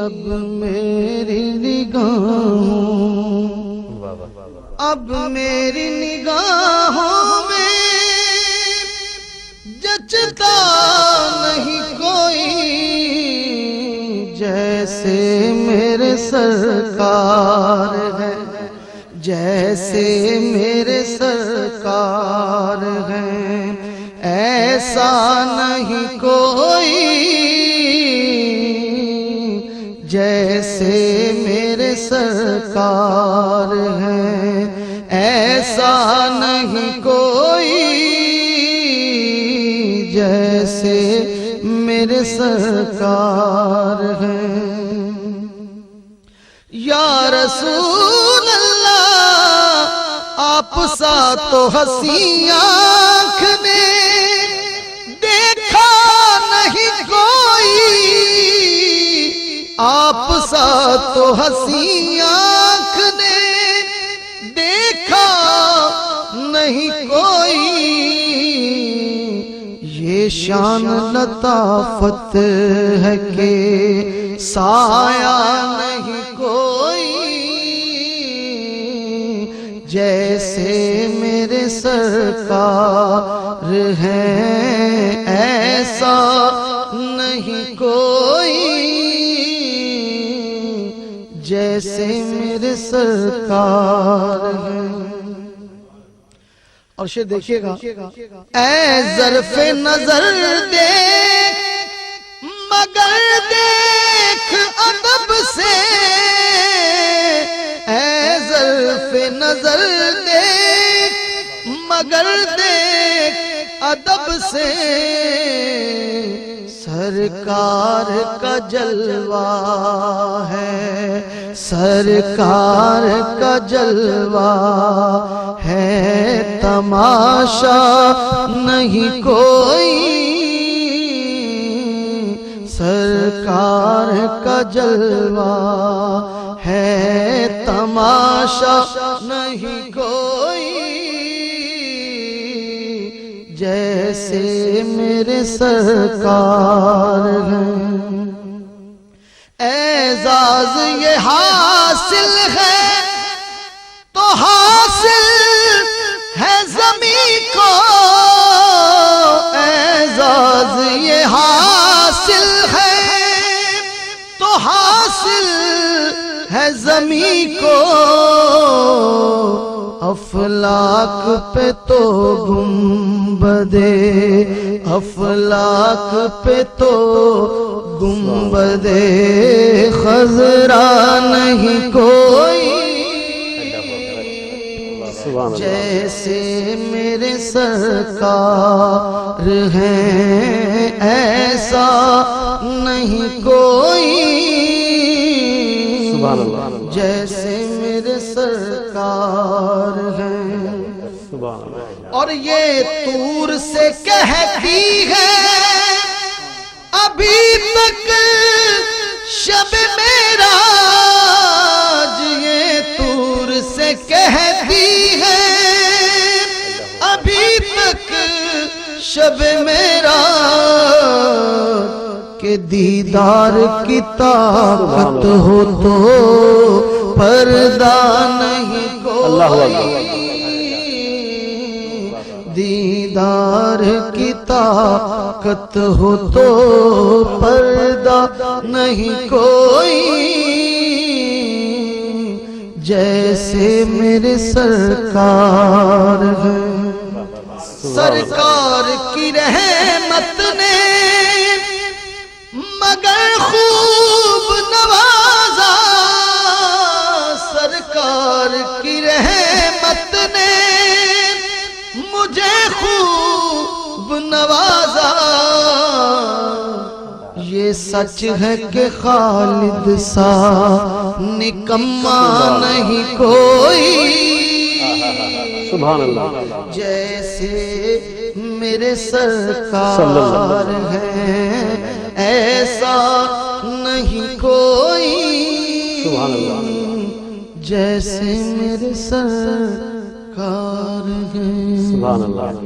اب میری نگاہوں اب میری نگاہوں میں جچتا نہیں کوئی جیسے میرے سرکار ہے جیسے میرے سرکار ہیں ایسا نہیں کوئی جیسے میرے سرکار ہیں ایسا نہیں کوئی جیسے میرے سرکار ہیں یا رسول اللہ آپ سا تو حسین آنکھ نے دیکھا نہیں کوئی آپ سا تو حسین آنکھ نے دیکھا نہیں کوئی یہ شان لطافت ہے کہ سایہ نہیں کوئی جیسے میرے سرکار ہیں ایسا نہیں کوئی جیسے میرے سرکار ہیں اور شعر دیکھیے گا اے ظرف نظر دیکھ مگر دیکھ ادب سے اے ظرف نظر دیکھ مگر دیکھ ادب سے سرکار کا جلوہ ہے سرکار کا جلوہ ہے تماشا نہیں کوئی سرکار کا جلوہ ہے تماشا نہیں کوئی جیسے میرے سرکار ہیں اعزاز یہ حاصل ہے تو حاصل ہے زمین کو اعزاز یہ حاصل ہے تو حاصل ہے زمین کو افلاک پہ تو گنبدے افلاک پہ تو گنبدے خضرا نہیں کوئی جیسے میرے سرکار ہیں ایسا نہیں کوئی جیسے میرے سرکار ہیں اور یہ طور سے کہتی ہے ابھی تک شب معراج یہ طور سے کہتی ہے ابھی تک شب معراج کہ دیدار کی طاقت ہو تو پردہ نہیں کوئی دیدار کی طاقت ہو تو پردہ نہیں کوئی جیسے میرے سرکار ہیں سرکار کی رحمت نے مگر خوب نوازا سرکار کی رحمت نے مجھے خوب نوازا یہ سچ ہے کہ خالد سا نکما نہیں کوئی سبحان اللہ جیسے میرے سرکار ہیں ایسا نہیں کوئی سبحان اللہ جیسے میرے سرکار ہیں سبحان اللہ